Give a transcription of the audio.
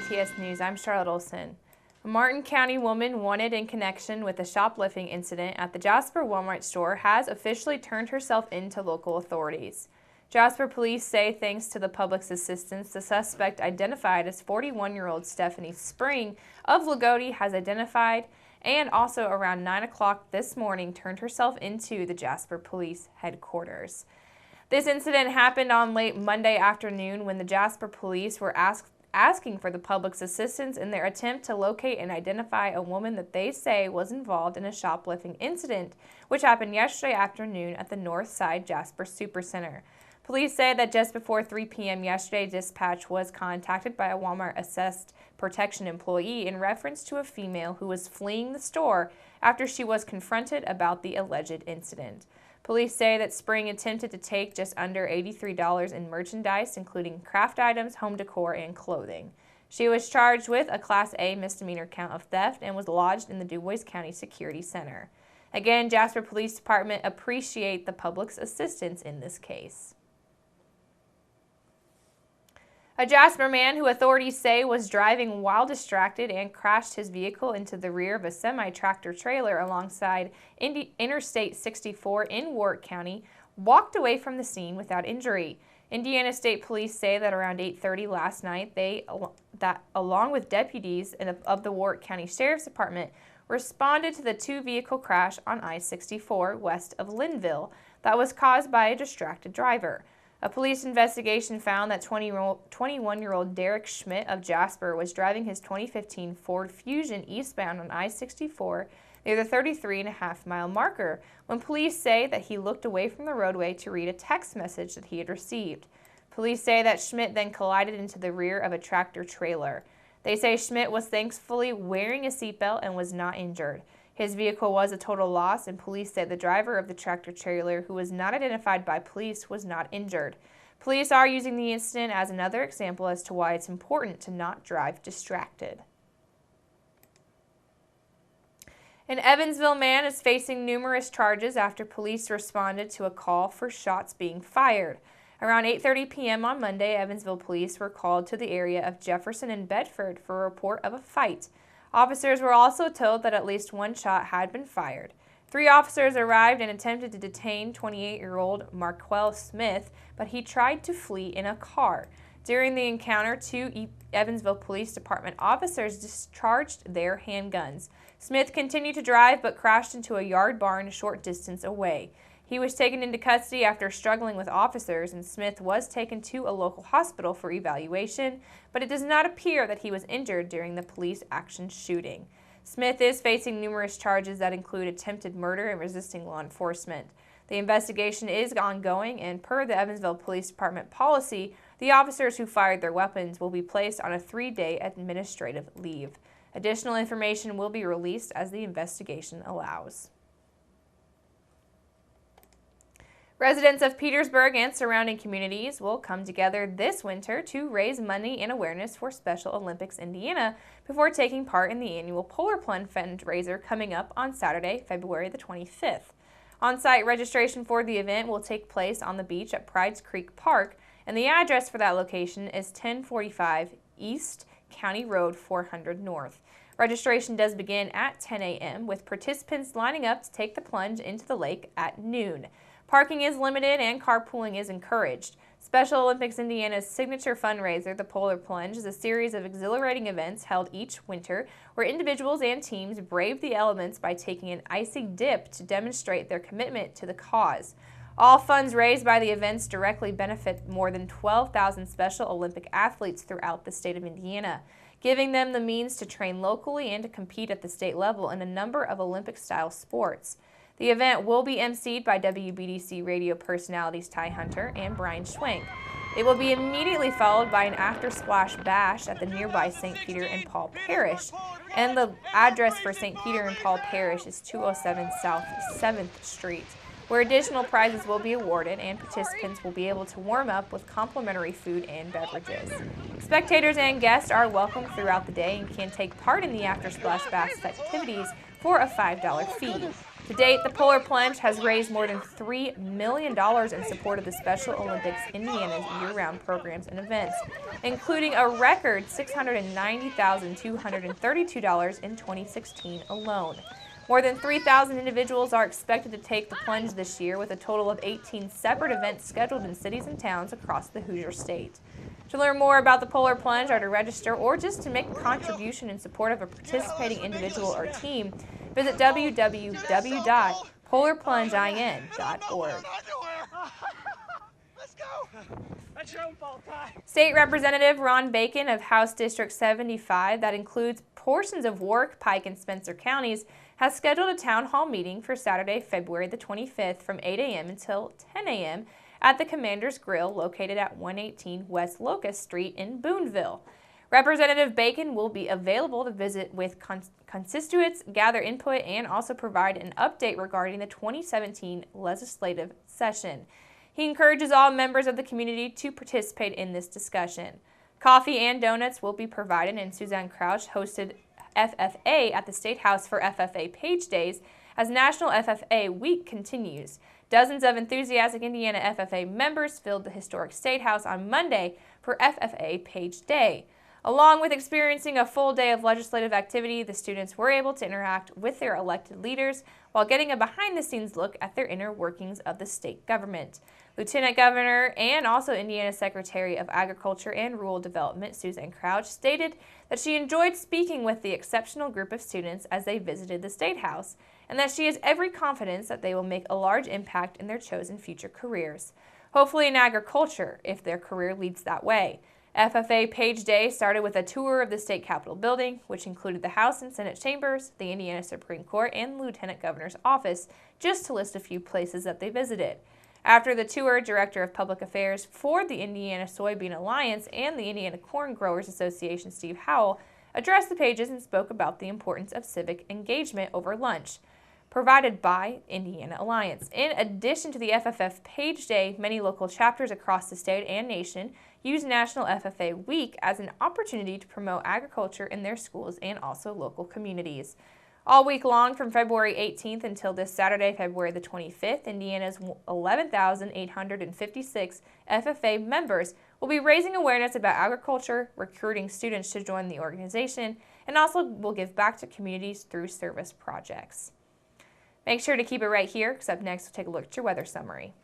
WJTS News, I'm Charlotte Olson. A Martin County woman wanted in connection with a shoplifting incident at the Jasper Walmart store has officially turned herself in to local authorities. Jasper police say thanks to the public's assistance, the suspect, identified as 41-year-old Stephanie Spring of Lagodi, has identified and also around 9 o'clock this morning turned herself into the Jasper Police headquarters. This incident happened on late Monday afternoon when the Jasper Police were asking for the public's assistance in their attempt to locate and identify a woman that they say was involved in a shoplifting incident, which happened yesterday afternoon at the North Side Jasper Supercenter. Police say that just before 3 p.m. yesterday, dispatch was contacted by a Walmart Assessed Protection employee in reference to a female who was fleeing the store after she was confronted about the alleged incident. Police say that Spring attempted to take just under $83 in merchandise, including craft items, home decor, and clothing. She was charged with a Class A misdemeanor count of theft and was lodged in the Du Bois County Security Center. Again, Jasper Police Department appreciate the public's assistance in this case. A Jasper man who authorities say was driving while distracted and crashed his vehicle into the rear of a semi-tractor trailer alongside Interstate 64 in Warwick County walked away from the scene without injury. Indiana State Police say that around 8:30 last night, along with deputies of the Warwick County Sheriff's Department, responded to the two-vehicle crash on I-64 west of Linville that was caused by a distracted driver. A police investigation found that 21-year-old Derek Schmidt of Jasper was driving his 2015 Ford Fusion eastbound on I-64 near the 33.5-mile marker when police say that he looked away from the roadway to read a text message that he had received. Police say that Schmidt then collided into the rear of a tractor trailer. They say Schmidt was thankfully wearing a seatbelt and was not injured. His vehicle was a total loss, and police say the driver of the tractor trailer, who was not identified by police, was not injured. Police are using the incident as another example as to why it's important to not drive distracted. An Evansville man is facing numerous charges after police responded to a call for shots being fired. Around 8:30 p.m. on Monday, Evansville police were called to the area of Jefferson and Bedford for a report of a fight. Officers were also told that at least one shot had been fired. 3 officers arrived and attempted to detain 28-year-old Marquel Smith, but he tried to flee in a car. During the encounter, 2 Evansville Police Department officers discharged their handguns. Smith continued to drive but crashed into a yard barn a short distance away. He was taken into custody after struggling with officers, and Smith was taken to a local hospital for evaluation, but it does not appear that he was injured during the police action shooting. Smith is facing numerous charges that include attempted murder and resisting law enforcement. The investigation is ongoing, and per the Evansville Police Department policy, the officers who fired their weapons will be placed on a 3-day administrative leave. Additional information will be released as the investigation allows. Residents of Petersburg and surrounding communities will come together this winter to raise money and awareness for Special Olympics Indiana before taking part in the annual Polar Plunge fundraiser coming up on Saturday, February the 25th. On-site registration for the event will take place on the beach at Prides Creek Park, and the address for that location is 1045 East County Road 400 North. Registration does begin at 10 a.m. with participants lining up to take the plunge into the lake at noon. Parking is limited and carpooling is encouraged. Special Olympics Indiana's signature fundraiser, the Polar Plunge, is a series of exhilarating events held each winter where individuals and teams brave the elements by taking an icy dip to demonstrate their commitment to the cause. All funds raised by the events directly benefit more than 12,000 Special Olympic athletes throughout the state of Indiana, giving them the means to train locally and to compete at the state level in a number of Olympic-style sports. The event will be emceed by WBDC radio personalities Ty Hunter and Brian Schwenk. It will be immediately followed by an after-splash bash at the nearby St. Peter and Paul Parish, and the address for St. Peter and Paul Parish is 207 South 7th Street, where additional prizes will be awarded and participants will be able to warm up with complimentary food and beverages. Spectators and guests are welcome throughout the day and can take part in the after-splash bash activities for a $5 fee. To date, the Polar Plunge has raised more than $3 million in support of the Special Olympics Indiana's year-round programs and events, including a record $690,232 in 2016 alone. More than 3,000 individuals are expected to take the plunge this year, with a total of 18 separate events scheduled in cities and towns across the Hoosier State. To learn more about the Polar Plunge, or to register, or just to make a contribution in support of a participating individual or team, visit www.polarplungein.org. State Representative Ron Bacon of House District 75, that includes portions of Warwick, Pike, and Spencer counties, has scheduled a town hall meeting for Saturday, February the 25th from 8 a.m. until 10 a.m. at the Commander's Grill located at 118 West Locust Street in Boonville. Representative Bacon will be available to visit with constituents, gather input, and also provide an update regarding the 2017 legislative session. He encourages all members of the community to participate in this discussion. Coffee and donuts will be provided, and Suzanne Crouch hosted FFA at the State House for FFA Page Days as National FFA Week continues. Dozens of enthusiastic Indiana FFA members filled the historic State House on Monday for FFA Page Day. Along with experiencing a full day of legislative activity, the students were able to interact with their elected leaders while getting a behind-the-scenes look at their inner workings of the state government. Lieutenant Governor and also Indiana Secretary of Agriculture and Rural Development, Suzanne Crouch, stated that she enjoyed speaking with the exceptional group of students as they visited the State House, and that she has every confidence that they will make a large impact in their chosen future careers, hopefully in agriculture if their career leads that way. FFA Page Day started with a tour of the State Capitol building, which included the House and Senate chambers, the Indiana Supreme Court, and the Lieutenant Governor's office, just to list a few places that they visited. After the tour, Director of Public Affairs for the Indiana Soybean Alliance and the Indiana Corn Growers Association, Steve Howell, addressed the pages and spoke about the importance of civic engagement over lunch, provided by Indiana Alliance. In addition to the FFF Page Day, many local chapters across the state and nation use National FFA Week as an opportunity to promote agriculture in their schools and also local communities. All week long, from February 18th until this Saturday, February the 25th, Indiana's 11,856 FFA members will be raising awareness about agriculture, recruiting students to join the organization, and also will give back to communities through service projects. Make sure to keep it right here, because up next we'll take a look at your weather summary.